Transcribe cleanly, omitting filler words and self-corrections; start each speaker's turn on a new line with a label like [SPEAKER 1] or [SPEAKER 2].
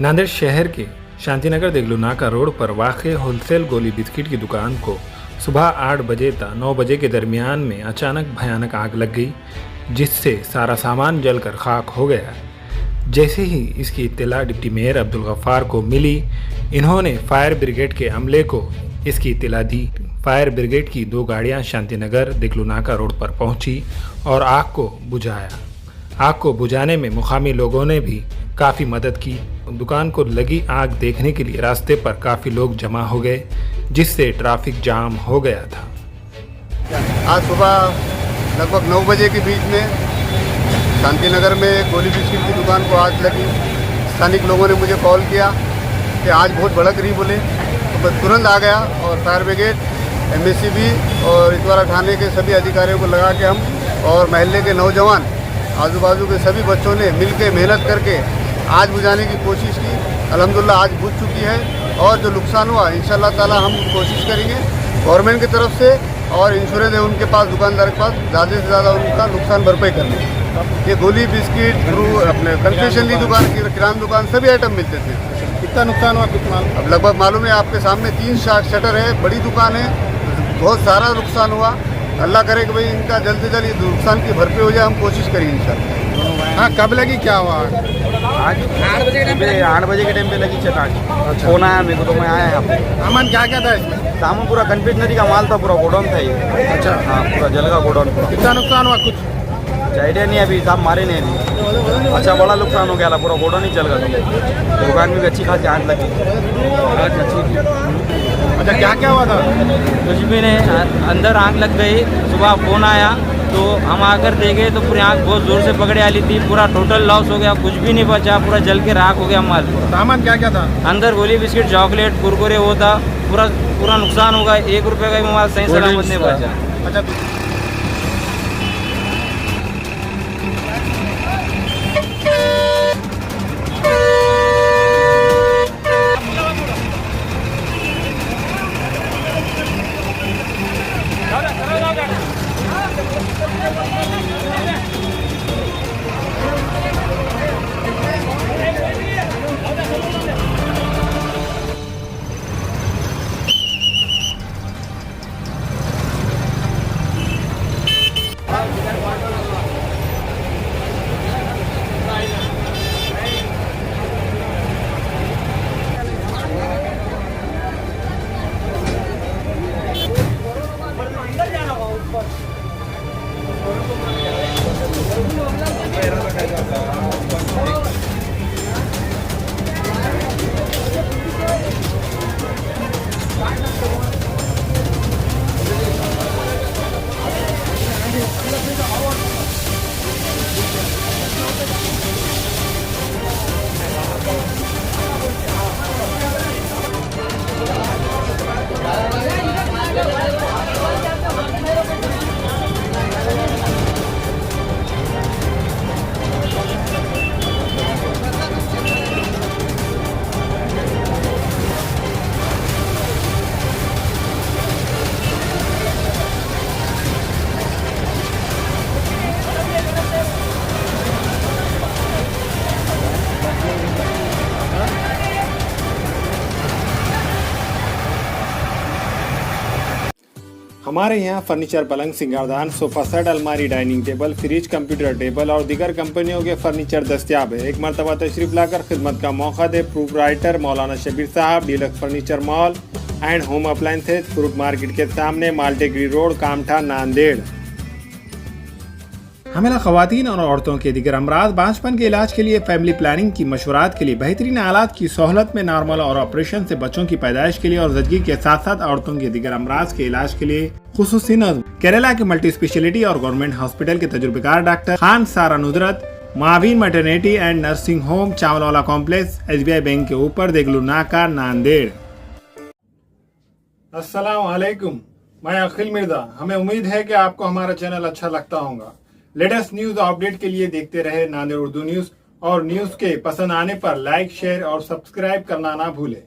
[SPEAKER 1] नांदेड़ शहर के शांतिनगर देगलू नाका रोड पर वाक़ होलसेल गोली बिस्किट की दुकान को सुबह 8 बजे तक 9 बजे के दरमियान में अचानक भयानक आग लग गई, जिससे सारा सामान जलकर खाक हो गया। जैसे ही इसकी इत्तला डिप्टी मेयर अब्दुल गफ्फार को मिली, इन्होंने फायर ब्रिगेड के अमले को इसकी इत्तला दी। फायर ब्रिगेड की 2 गाड़ियां शांतिनगर देगलू नाका रोड पर पहुंची और आग को बुझाया। आग को बुझाने में मुकामी लोगों ने भी काफ़ी मदद की। दुकान को लगी आग देखने के लिए रास्ते पर काफ़ी लोग जमा हो गए, जिससे ट्रैफिक जाम हो गया था।
[SPEAKER 2] आज सुबह लगभग 9 बजे के बीच में शांतिनगर में गोली बिस्किट की दुकान को आग लगी। स्थानिक लोगों ने मुझे कॉल किया कि आज बहुत भड़क रही बोले, तो मैं तुरंत आ गया और फायर ब्रिगेड, MSCB और इतवारा थाने के सभी अधिकारियों को लगा के हम और महल्ले के नौजवान आजू बाजू के सभी बच्चों ने मिलकर मेहनत करके आग बुझाने की कोशिश की। अल्हम्दुलिल्लाह आज बुझ चुकी है और जो नुकसान हुआ इंशाअल्लाह ताला हम कोशिश करेंगे गवर्नमेंट की तरफ से और इंश्योरेंस है उनके पास, दुकानदार के पास ज़्यादा से ज़्यादा उनका नुकसान भरपाई करने। ये गोली बिस्किट अपने कन्फेक्शनरी दुकान, किराना दुकान सभी आइटम मिलते थे।
[SPEAKER 3] कितना नुकसान हुआ? कितना
[SPEAKER 2] अब लगभग मालूम है आपके सामने 3 शटर है, बड़ी दुकान है, बहुत सारा नुकसान हुआ। अल्लाह करे कि भाई इनका जल्द से जल्द नुकसान की भरपाई हो जाए, हम कोशिश करेंगे इंशाल्लाह।
[SPEAKER 3] हाँ, कब लगी, क्या हुआ?
[SPEAKER 4] आज 8 बजे के टाइम पे लगी छत आग।
[SPEAKER 3] अच्छा।
[SPEAKER 4] फोन आया मेरे को, तो मैं आया यहाँ पे।
[SPEAKER 3] सामान क्या क्या था इसमें?
[SPEAKER 4] सामान पूरा कन्फेक्शनरी का माल था, पूरा गोडाउन था ये।
[SPEAKER 3] अच्छा।
[SPEAKER 4] हाँ, पूरा जल का गोडाउन पूरा।
[SPEAKER 3] कितना नुकसान हुआ? कुछ
[SPEAKER 4] आइडिया नहीं, अभी साहब मारे नहीं अभी। अच्छा बड़ा नुकसान हो गया, पूरा गोडाउन ही जल गया। दुकान में भी अच्छी खासी आग लगी।
[SPEAKER 3] अच्छा, क्या क्या हुआ था?
[SPEAKER 5] कुछ भी नहीं, अंदर आग लग गई। सुबह फोन आया तो हम आकर देखे तो पूरी आग बहुत जोर से पकड़े वाली थी। पूरा टोटल लॉस हो गया, कुछ भी नहीं बचा, पूरा जल के राख हो गया माल।
[SPEAKER 3] सामान क्या क्या था?
[SPEAKER 5] अंदर गोली बिस्किट, चॉकलेट, कुरकुरे वो था। पूरा नुकसान हो गया। 1 रुपये का भी माल सही सलामत नहीं बचा।
[SPEAKER 3] अच्छा,
[SPEAKER 1] हमारे यहाँ फर्नीचर, पलंग, सिंगारदान, सोफा सेट, अलमारी, dining table, fridge, computer table और दीगर कंपनियों के फर्नीचर दस्तियाब है। एक मरतबा तशरीफ लाकर खिदमत का मौका दे। प्रोप्राइटर मौलाना शबीर साहब, deluxe furniture mall and home appliances, fruit market के सामने, माल्टेगरी रोड, कामठा, नांदेड़। हमें ख़वातीन और औरतों के दीगर अमराज, बांझपन के इलाज के लिए, फैमिली प्लानिंग की मशवरात के लिए, बेहतरीन आलात की सहूलत में, नॉर्मल और ऑपरेशन से बच्चों की पैदाइश के लिए और ज़चगी के साथ साथ औरतों के दीगर अमराज के इलाज के लिए खुसूसी नज़्म केरला के मल्टी स्पेशलिटी और गवर्नमेंट हॉस्पिटल के तजुर्बेकार doctor Khan Sara Nudrat, Maveen maternity and nursing home, Chawalwala complex, SBI bank के ऊपर, देगलू नाका, नांदेड़। अस्सलाम वालेकुम, मैं अखिल मिर्जा। हमें उम्मीद है कि आपको हमारा चैनल अच्छा लगता होगा। लेटेस्ट न्यूज अपडेट के लिए देखते रहे नांदेड़ उर्दू न्यूज, और न्यूज के पसंद आने पर लाइक, शेयर और सब्सक्राइब करना ना भूलें।